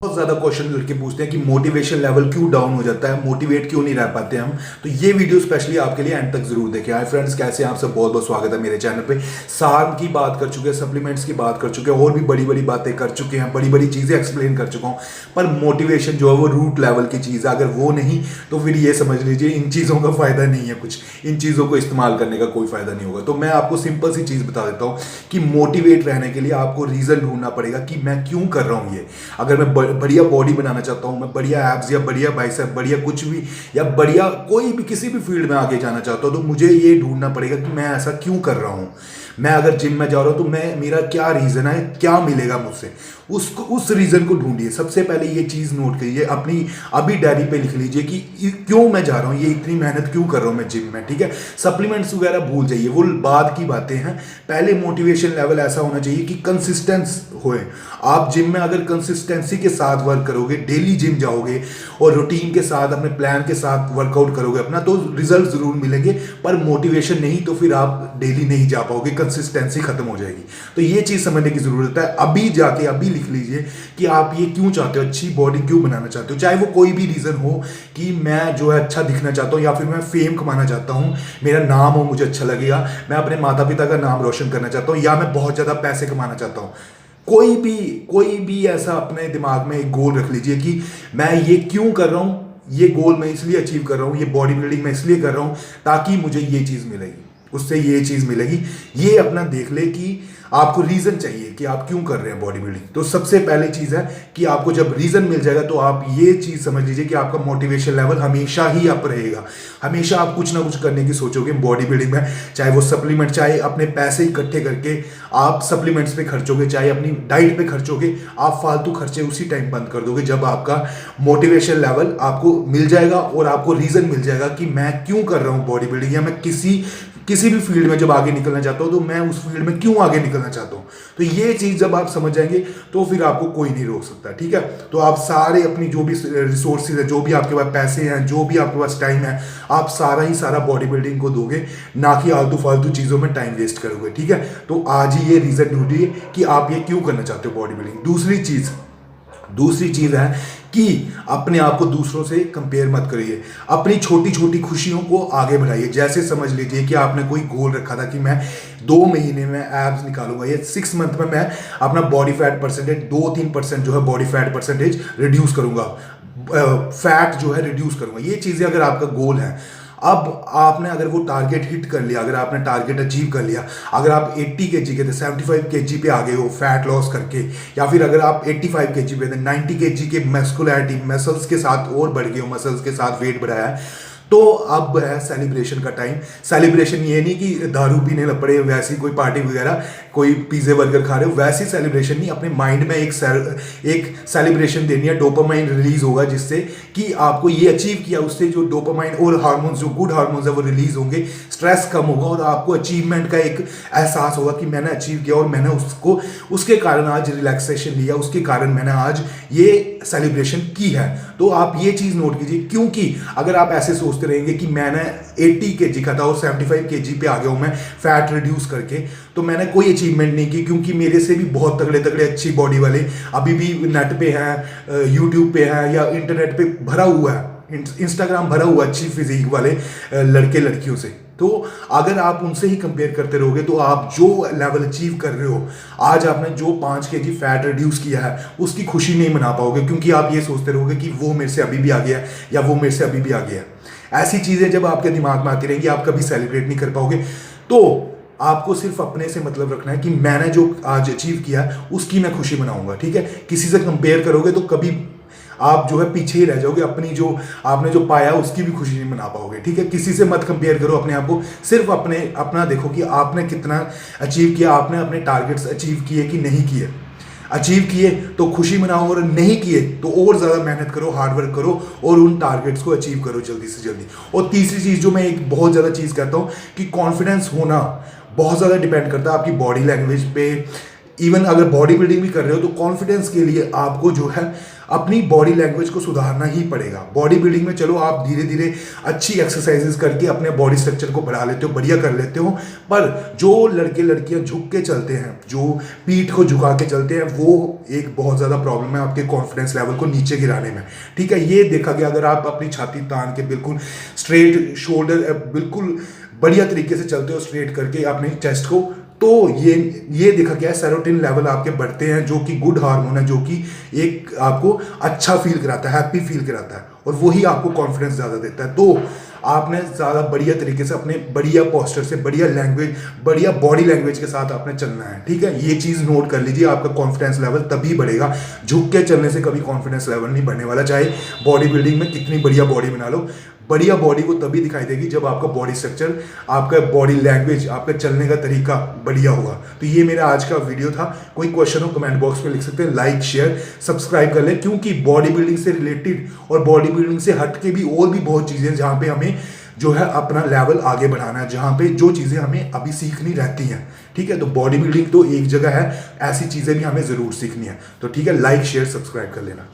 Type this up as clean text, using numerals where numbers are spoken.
बहुत ज्यादा क्वेश्चन लड़के पूछते हैं कि मोटिवेशन लेवल क्यों डाउन हो जाता है, मोटिवेट क्यों नहीं रह पाते हम। तो ये वीडियो स्पेशली आपके लिए एंड तक जरूर देखें। हाय फ्रेंड्स, कैसे हैं आप सब? बहुत बहुत स्वागत है मेरे चैनल पे। सार की बात कर चुके हैं, सप्लीमेंट्स की बात कर चुके हैं, और भी बड़ी बड़ी बातें कर चुके हैं, बड़ी बड़ी चीजें एक्सप्लेन कर चुका हूं। पर मोटिवेशन जो है वो रूट लेवल की चीज है। अगर वो नहीं तो फिर ये समझ लीजिए इन चीजों का फायदा नहीं है, कुछ इन चीजों को इस्तेमाल करने का कोई फायदा नहीं होगा। तो मैं आपको सिंपल सी चीज बता देता हूं कि मोटिवेट रहने के लिए आपको रीजन ढूंढना पड़ेगा कि मैं क्यों कर रहा हूं ये। अगर मैं बढ़िया बॉडी बनाना चाहता हूं, मैं बढ़िया एब्स या बढ़िया बाइसेप, बढ़िया कुछ भी, या बढ़िया कोई भी किसी भी फील्ड में आगे जाना चाहता हूं, तो मुझे ये ढूंढना पड़ेगा कि मैं ऐसा क्यों कर रहा हूं। मैं अगर जिम में जा रहा हूं तो मैं मेरा क्या रीजन है, क्या मिलेगा मुझसे, उसको उस रीजन को ढूंढिए। सबसे पहले ये चीज नोट करिए, अपनी अभी डायरी पे लिख लीजिए कि क्यों मैं जा रहा हूं, ये इतनी मेहनत क्यों कर रहा हूं मैं जिम में। ठीक है, सप्लीमेंट्स वगैरह भूल जाइए, वो बाद की बातें हैं। पहले मोटिवेशन लेवल ऐसा होना चाहिए कि कंसिस्टेंस होए। आप जिम में अगर कंसिस्टेंसी के साथ वर्क करोगे, डेली जिम जाओगे और रूटीन के साथ अपने प्लान के साथ वर्कआउट करोगे अपना, तो रिजल्ट जरूर मिलेंगे। पर मोटिवेशन नहीं तो फिर आप डेली नहीं जा पाओगे, कंसिस्टेंसी खत्म हो जाएगी। तो ये चीज समझने की जरूरत है। अभी जाके अभी लिख लीजिए कि आप ये क्यों चाहते हो, अच्छी बॉडी क्यों बनाना चाहते हो। चाहे वो कोई भी रीजन हो कि मैं जो है अच्छा दिखना चाहता हूँ, या फिर मैं फेम कमाना चाहता हूँ, मेरा नाम हो, मुझे अच्छा लगेगा, मैं अपने माता पिता का नाम रोशन करना चाहता हूँ, या मैं बहुत ज्यादा पैसे कमाना चाहता हूँ। कोई भी ऐसा अपने दिमाग में एक गोल रख लीजिए कि मैं ये क्यों कर रहा हूं, ये गोल मैं इसलिए अचीव कर रहा हूं, ये बॉडी बिल्डिंग मैं इसलिए कर रहा हूं ताकि मुझे ये चीज मिलेगी, उससे ये चीज मिलेगी। ये अपना देख ले कि आपको रीजन चाहिए कि आप क्यों कर रहे हैं बॉडी बिल्डिंग। तो सबसे पहली चीज है कि आपको जब रीजन मिल जाएगा तो आप ये चीज समझ लीजिए कि आपका मोटिवेशन लेवल हमेशा ही अप रहेगा। हमेशा आप कुछ ना कुछ करने की सोचोगे बॉडी बिल्डिंग में, चाहे वो सप्लीमेंट, चाहे अपने पैसे इकट्ठे करके आप सप्लीमेंट्स पे खर्चोगे, चाहे अपनी डाइट पे खर्चोगे। आप फालतू खर्चे उसी टाइम बंद कर दोगे जब आपका मोटिवेशन लेवल आपको मिल जाएगा और आपको रीजन मिल जाएगा कि मैं क्यों कर रहा हूं बॉडी बिल्डिंग, या मैं किसी भी फील्ड में जब आगे निकलना चाहता हूं तो मैं उस फील्ड में क्यों आगे निकलना चाहता हूं। तो ये चीज जब आप समझ जाएंगे तो फिर आपको कोई नहीं रोक सकता। ठीक है, तो आप सारे अपनी जो भी रिसोर्सेज है, जो भी आपके पास पैसे हैं, जो भी आपके पास टाइम है, आप सारा ही सारा बॉडी बिल्डिंग को दोगे, ना कि आलतू फालतू चीजों में टाइम वेस्ट करोगे। ठीक है, तो आज ही ये रीजन ढूंढिए कि आप ये क्यों करना चाहते हो बॉडी बिल्डिंग। दूसरी चीज है कि अपने आप को दूसरों से कंपेयर मत करिए। अपनी छोटी छोटी खुशियों को आगे बढ़ाइए। जैसे समझ लीजिए कि आपने कोई गोल रखा था कि मैं 2 महीने में एब्स निकालूंगा, या 6 मंथ में मैं अपना बॉडी फैट परसेंटेज 2-3% जो है बॉडी फैट परसेंटेज रिड्यूस करूंगा, फैट जो है रिड्यूस करूंगा। ये चीजें अगर आपका गोल है, अब आपने अगर वो टारगेट हिट कर लिया, अगर आपने टारगेट अचीव कर लिया, अगर आप 80 केजी के थे 75 केजी पे आ गए हो फैट लॉस करके, या फिर अगर आप 85 केजी पे थे 90 केजी के मस्कुलैरिटी मसल्स के साथ और बढ़ गए हो, मसल्स के साथ वेट बढ़ाया है, तो अब है सेलिब्रेशन का टाइम। सेलिब्रेशन ये नहीं कि दारू पीने लग पड़े, वैसी कोई पार्टी वगैरह, कोई पिज्जे बर्गर खा रहे हो, वैसी सेलिब्रेशन नहीं। अपने माइंड में एक सेलिब्रेशन देनी है, डोपामाइन रिलीज होगा, जिससे कि आपको ये अचीव किया, उससे जो डोपामाइन और हार्मोन्स, जो गुड हार्मोन्स है वो रिलीज होंगे, स्ट्रेस कम होगा और आपको अचीवमेंट का एक एहसास होगा कि मैंने अचीव किया और मैंने उसके कारण आज रिलैक्सेशन लिया, उसके कारण मैंने आज ये सेलिब्रेशन की है। तो आप ये चीज नोट कीजिए, क्योंकि अगर आप ऐसे सोचते रहेंगे कि मैंने 80 केजी का था और 75 केजी पे आ गया हूं मैं फैट रिड्यूस करके, तो मैंने कोई अचीवमेंट नहीं की, क्योंकि मेरे से भी बहुत तगड़े तगड़े अच्छी बॉडी वाले अभी भी नेट पे हैं, यूट्यूब पे हैं, या इंटरनेट पे भरा हुआ है, इंस्टाग्राम भरा हुआ अच्छी फिजिक वाले लड़के लड़कियों से। तो अगर आप उनसे ही कंपेयर करते रहोगे तो आप जो लेवल अचीव कर रहे हो, आज आपने जो 5 केजी फैट रिड्यूस किया है, उसकी खुशी नहीं मना पाओगे, क्योंकि आप ये सोचते रहोगे कि वो मेरे से अभी भी आ गया है, या वो मेरे से अभी भी आ गया है। ऐसी चीजें जब आपके दिमाग में आती रहेंगी, आप कभी सेलिब्रेट नहीं कर पाओगे। तो आपको सिर्फ अपने से मतलब रखना है कि मैंने जो आज अचीव किया है उसकी मैं खुशी मनाऊंगा। ठीक है, किसी से कंपेयर करोगे तो कभी आप जो है पीछे ही रह जाओगे, अपनी जो आपने जो पाया उसकी भी खुशी नहीं मना पाओगे। ठीक है, किसी से मत कंपेयर करो अपने आप को, सिर्फ अपना देखो कि आपने कितना अचीव किया, आपने अपने टारगेट्स अचीव किए कि नहीं किए। अचीव किए तो खुशी मनाओ, और नहीं किए तो और ज्यादा मेहनत करो, हार्डवर्क करो और उन टारगेट्स को अचीव करो जल्दी से जल्दी। और तीसरी चीज जो मैं एक बहुत ज्यादा चीज कहता हूं कि कॉन्फिडेंस होना बहुत ज्यादा डिपेंड करता है आपकी बॉडी लैंग्वेज पे। इवन अगर बॉडी बिल्डिंग भी कर रहे हो तो कॉन्फिडेंस के लिए आपको जो है अपनी बॉडी लैंग्वेज को सुधारना ही पड़ेगा। बॉडी बिल्डिंग में चलो आप धीरे धीरे अच्छी एक्सरसाइजेस करके अपने बॉडी स्ट्रक्चर को बढ़ा लेते हो, बढ़िया कर लेते हो, पर जो लड़के लड़कियां झुक के चलते हैं, जो पीठ को झुका के चलते हैं, वो एक बहुत ज़्यादा प्रॉब्लम है आपके कॉन्फिडेंस लेवल को नीचे गिराने में। ठीक है, ये देखा गया अगर आप अपनी छाती तान के बिल्कुल स्ट्रेट शोल्डर बिल्कुल बढ़िया तरीके से चलते हो, स्ट्रेट करके अपने चेस्ट को, तो ये देखा गया है सेरोटोनिन लेवल आपके बढ़ते हैं, जो कि गुड हार्मोन है, जो कि एक आपको अच्छा फील कराता है, हैप्पी फील कराता है, और वही आपको कॉन्फिडेंस ज़्यादा देता है। तो आपने ज़्यादा बढ़िया तरीके से अपने बढ़िया पोस्चर से, बढ़िया लैंग्वेज, बढ़िया बॉडी लैंग्वेज के साथ आपने चलना है। ठीक है, ये चीज़ नोट कर लीजिए, आपका कॉन्फिडेंस लेवल तभी बढ़ेगा। झुक के चलने से कभी कॉन्फिडेंस लेवल नहीं बढ़ने वाला, चाहे बॉडी बिल्डिंग में कितनी बढ़िया बॉडी बना लो। बढ़िया बॉडी को तभी दिखाई देगी जब आपका बॉडी स्ट्रक्चर, आपका बॉडी लैंग्वेज, आपका चलने का तरीका बढ़िया होगा। तो ये मेरा आज का वीडियो था। कोई क्वेश्चन हो कमेंट बॉक्स में लिख सकते हैं, लाइक शेयर सब्सक्राइब कर लें, क्योंकि बॉडी बिल्डिंग से रिलेटेड और बॉडी बिल्डिंग से हट के भी और भी बहुत चीज़ें हैं जहाँ पे हमें जो है अपना लेवल आगे बढ़ाना है, जहाँ पे जो चीज़ें हमें अभी सीखनी रहती हैं। ठीक है, तो बॉडी बिल्डिंग तो एक जगह है, ऐसी चीज़ें भी हमें ज़रूर सीखनी है। तो ठीक है, लाइक शेयर सब्सक्राइब कर लेना।